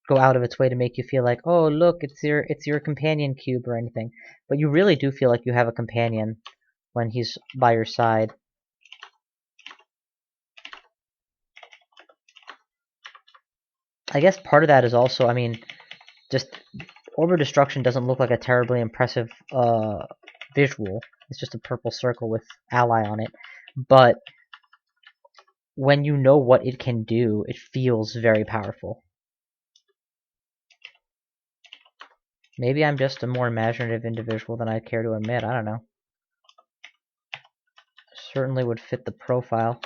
Speaker 1: go out of its way to make you feel like, oh look, it's your companion cube or anything. But you really do feel like you have a companion when he's by your side. I guess part of that is also, I mean, just Orb of Destruction doesn't look like a terribly impressive visual. It's just a purple circle with ally on it. But when you know what it can do, it feels very powerful. Maybe I'm just a more imaginative individual than I care to admit, I don't know. Certainly would fit the profile.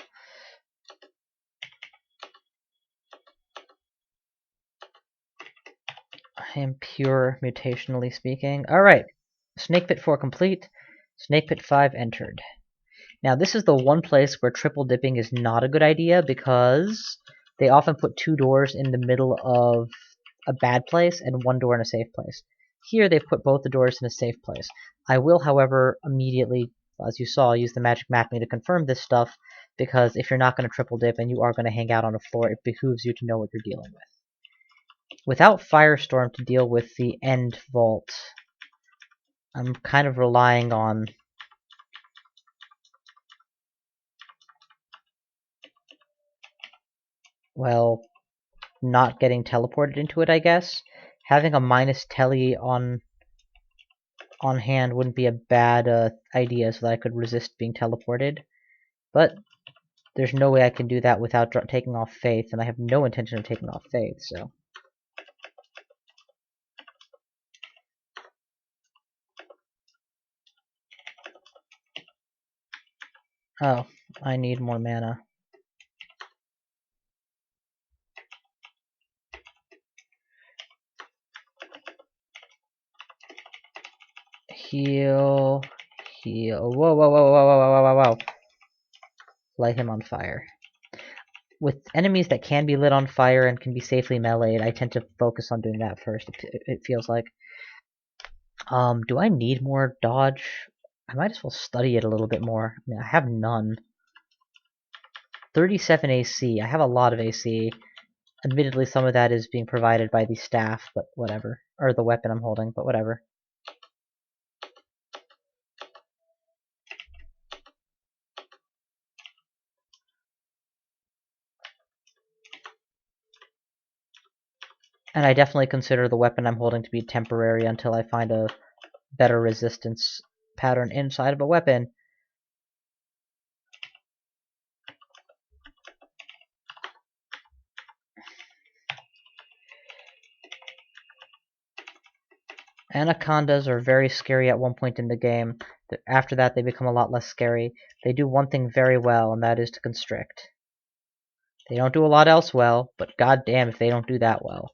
Speaker 1: I am pure, mutationally speaking. Alright, Snake Pit 4 complete, Snake Pit 5 entered. Now this is the one place where triple dipping is not a good idea because they often put 2 doors in the middle of a bad place and 1 door in a safe place. Here they've put both the doors in a safe place. I will, however, immediately, as you saw, use the magic mapping to confirm this stuff, because if you're not going to triple dip and you are going to hang out on a floor, it behooves you to know what you're dealing with. Without Firestorm to deal with the end vault, I'm kind of relying on well, not getting teleported into it, I guess. Having a minus telly on hand wouldn't be a bad idea so that I could resist being teleported. But there's no way I can do that without taking off Faith, and I have no intention of taking off Faith, so... Oh, I need more mana. Heal. Heal. Whoa, whoa, whoa, whoa, whoa, whoa, whoa, whoa. Light him on fire. With enemies that can be lit on fire and can be safely meleeed, I tend to focus on doing that first, it feels like. Do I need more dodge? I might as well study it a little bit more. I mean, I have none. 37 AC. I have a lot of AC. Admittedly, some of that is being provided by the staff, but whatever. Or the weapon I'm holding, but whatever. And I definitely consider the weapon I'm holding to be temporary until I find a better resistance pattern inside of a weapon. Anacondas are very scary at one point in the game. After that, they become a lot less scary. They do one thing very well, and that is to constrict. They don't do a lot else well, but goddamn if they don't do that well.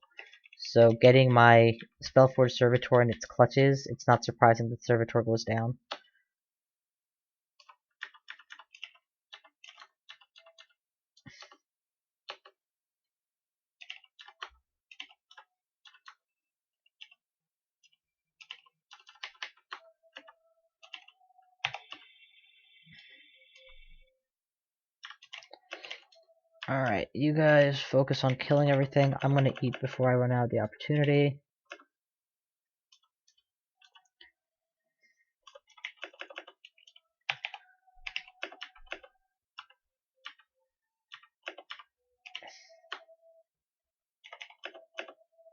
Speaker 1: So getting my Spellforge Servitor in its clutches, it's not surprising that Servitor goes down. Alright, you guys focus on killing everything. I'm gonna eat before I run out of the opportunity.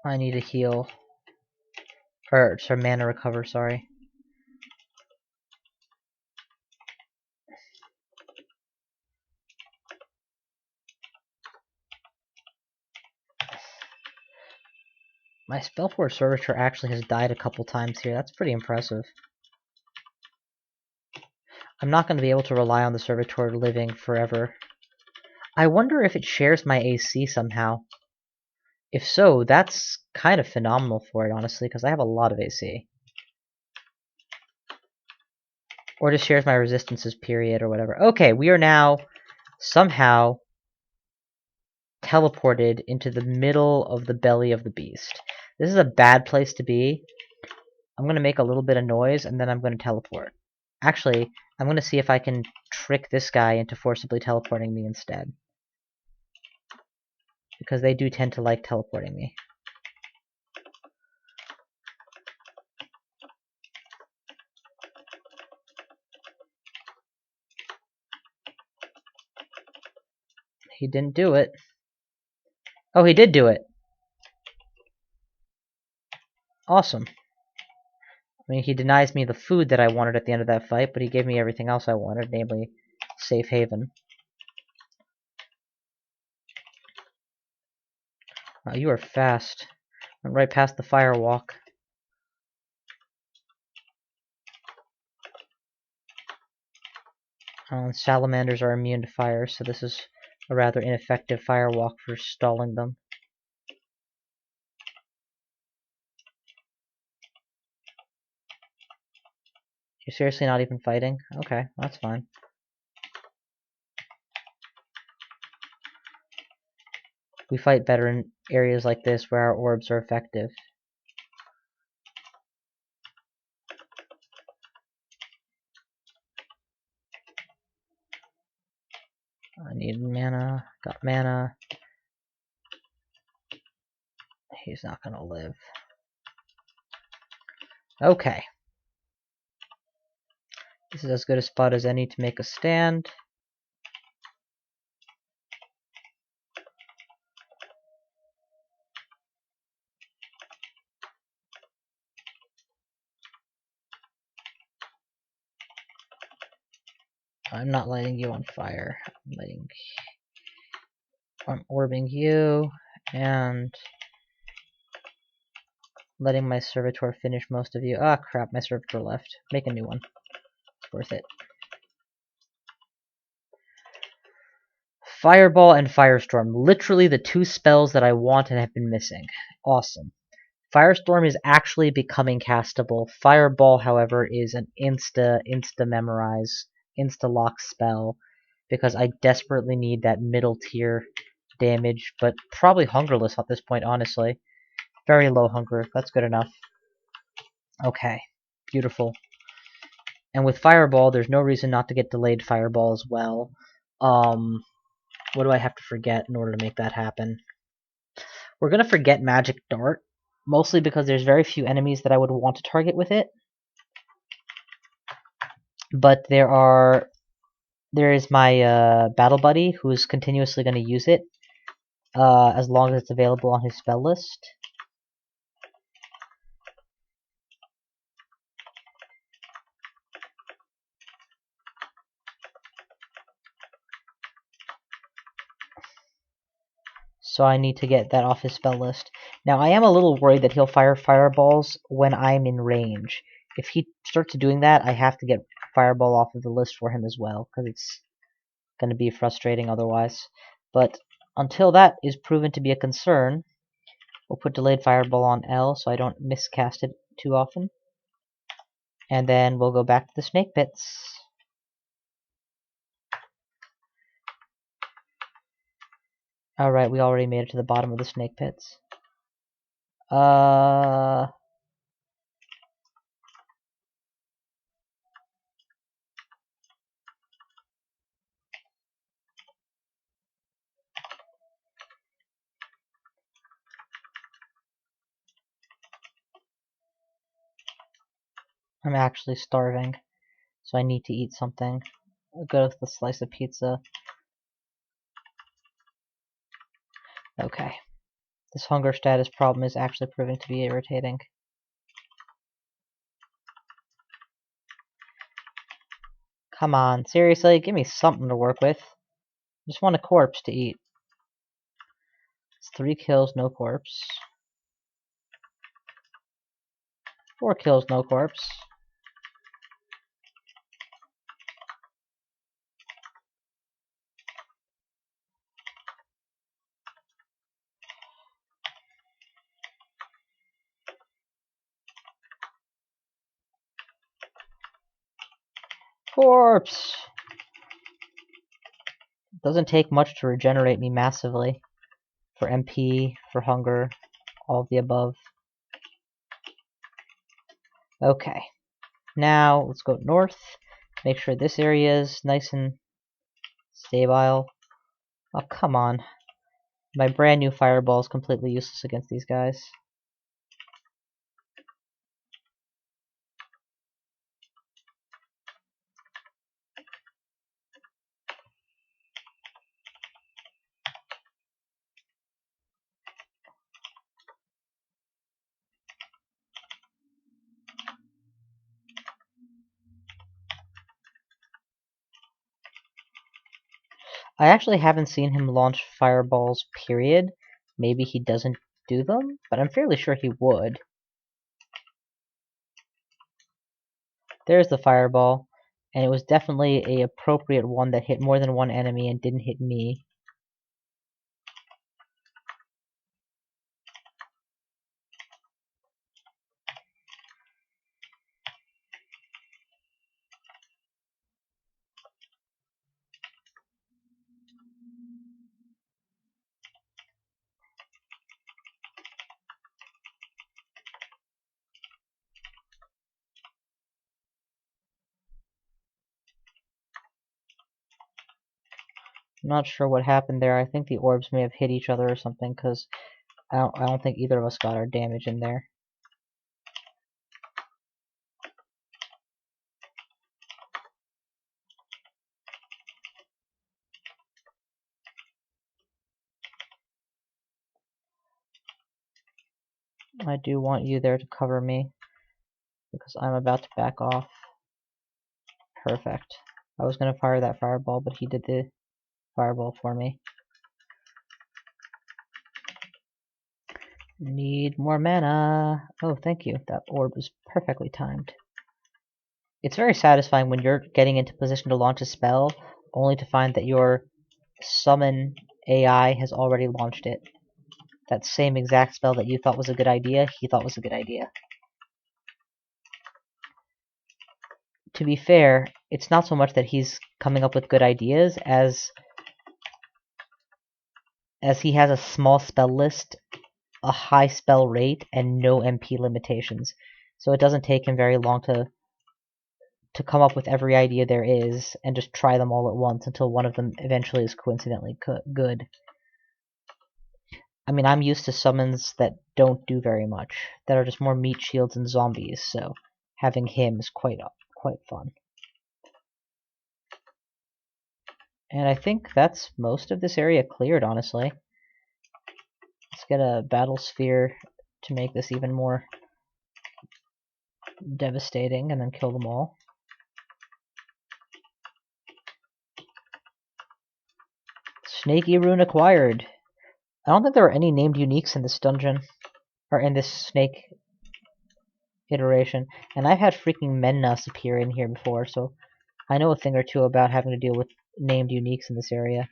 Speaker 1: I need a heal. Or, sorry, mana recover, sorry. My Spellforge Servitor actually has died a couple times here. That's pretty impressive. I'm not going to be able to rely on the Servitor living forever. I wonder if it shares my AC somehow. If so, that's kind of phenomenal for it, honestly, because I have a lot of AC. Or just shares my resistances, period, or whatever. Okay, we are now somehow teleported into the middle of the belly of the beast. This is a bad place to be. I'm going to make a little bit of noise, and then I'm going to teleport. Actually, I'm going to see if I can trick this guy into forcibly teleporting me instead. Because they do tend to like teleporting me. He didn't do it. Oh, he did do it. Awesome. I mean, he denies me the food that I wanted at the end of that fight, but he gave me everything else I wanted, namely safe haven. Wow, you are fast. Went right past the firewalk. Salamanders are immune to fire, so this is a rather ineffective firewalk for stalling them. You're seriously not even fighting? Okay, that's fine. We fight better in areas like this where our orbs are effective. I need mana. Got mana. He's not gonna live. Okay. This is as good a spot as any to make a stand. I'm not lighting you on fire. I'm orbing you, and letting my Servitor finish most of you. Ah, crap, my Servitor left. Make a new one. It's worth it. Fireball and Firestorm. Literally the two spells that I want and have been missing. Awesome. Firestorm is actually becoming castable. Fireball, however, is an insta-memorize, insta-lock spell, because I desperately need that middle tier damage, but probably hungerless at this point, honestly. Very low hunger, that's good enough. Okay, beautiful. And with Fireball, there's no reason not to get delayed Fireball as well. What do I have to forget in order to make that happen? We're going to forget Magic Dart, mostly because there's very few enemies that I would want to target with it. But there is my battle buddy who's continuously going to use it as long as it's available on his spell list. So I need to get that off his spell list. Now I am a little worried that he'll fire fireballs when I'm in range. If he starts doing that, I have to get Fireball off of the list for him as well, because it's going to be frustrating otherwise. But until that is proven to be a concern, we'll put Delayed Fireball on L so I don't miscast it too often. And then we'll go back to the snake pits. Alright, we already made it to the bottom of the snake pits. I'm actually starving, so I need to eat something. I'll go with the slice of pizza. Okay. This hunger status problem is actually proving to be irritating. Come on, seriously? Give me something to work with. Just want a corpse to eat. It's 3 kills, no corpse. 4 kills, no corpse. Corpse! Doesn't take much to regenerate me massively. For MP, for hunger, all of the above. Okay. Now, let's go north. Make sure this area is nice and stable. Oh, come on. My brand new fireball is completely useless against these guys. I actually haven't seen him launch fireballs, period. Maybe he doesn't do them, but I'm fairly sure he would. There's the fireball, and it was definitely an appropriate one that hit more than one enemy and didn't hit me. I'm not sure what happened there. I think the orbs may have hit each other or something, because I don't think either of us got our damage in there. I do want you there to cover me, because I'm about to back off. Perfect. I was going to fire that fireball, but he did the fireball for me. Need more mana. Oh, thank you. That orb was perfectly timed. It's very satisfying when you're getting into position to launch a spell, only to find that your summon AI has already launched it. that same exact spell that you thought was a good idea, he thought was a good idea. To be fair, it's not so much that he's coming up with good ideas as he has a small spell list, a high spell rate, and no MP limitations. So it doesn't take him very long to come up with every idea there is and just try them all at once until one of them eventually is coincidentally good. I mean, I'm used to summons that don't do very much, that are just more meat shields and zombies, so having him is quite fun. And I think that's most of this area cleared, honestly. Let's get a battle sphere to make this even more devastating, and then kill them all. Snaky rune acquired. I don't think there are any named uniques in this dungeon, or in this snake iteration. And I've had freaking Mennas appear in here before, so I know a thing or two about having to deal with named uniques in this area.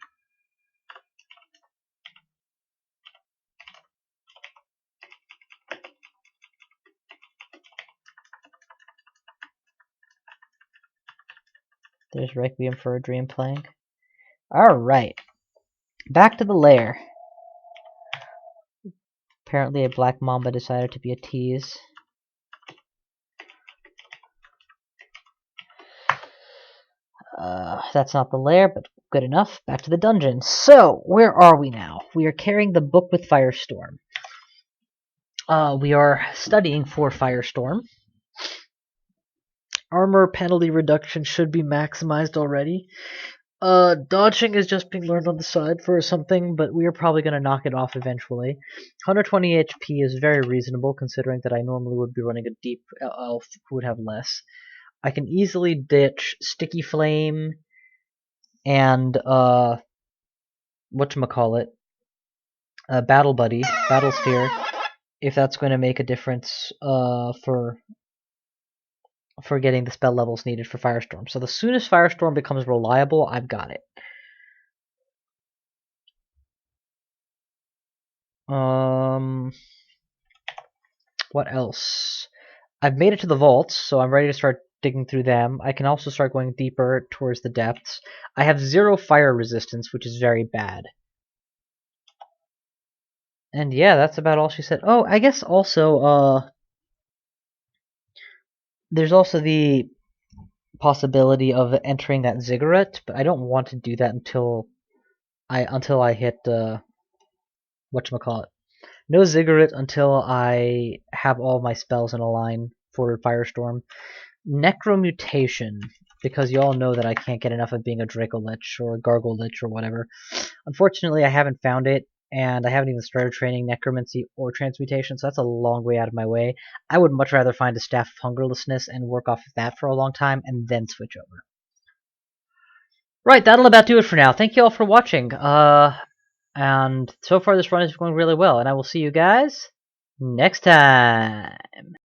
Speaker 1: There's Requiem for a Dream playing. Alright. Back to the lair. Apparently a black mamba decided to be a tease. That's not the lair, but good enough. Back to the dungeon. So, where are we now? We are carrying the book with Firestorm. We are studying for Firestorm. Armor penalty reduction should be maximized already. Dodging is just being learned on the side for something, but we are probably going to knock it off eventually. 120 HP is very reasonable, considering that I normally would be running a deep elf who would have less. I can easily ditch Sticky Flame and, whatchamacallit, Battle Buddy, Battle Sphere, if that's going to make a difference, for getting the spell levels needed for Firestorm. So the soonest Firestorm becomes reliable, I've got it. What else? I've made it to the vaults, so I'm ready to start digging through them. I can also start going deeper towards the depths. I have 0 fire resistance, which is very bad. And yeah, that's about all she said. Oh, I guess also, there's also the possibility of entering that ziggurat, but I don't want to do that until I hit, whatchamacallit. No ziggurat until I have all my spells in a line for Firestorm. Necromutation, because you all know that I can't get enough of being a Draco Lich or a Gargoyle Lich or whatever. Unfortunately, I haven't found it, and I haven't even started training Necromancy or Transmutation, so that's a long way out of my way. I would much rather find a Staff of Hungerlessness and work off of that for a long time, and then switch over. Right, that'll about do it for now. Thank you all for watching. And so far this run is going really well, and I will see you guys next time.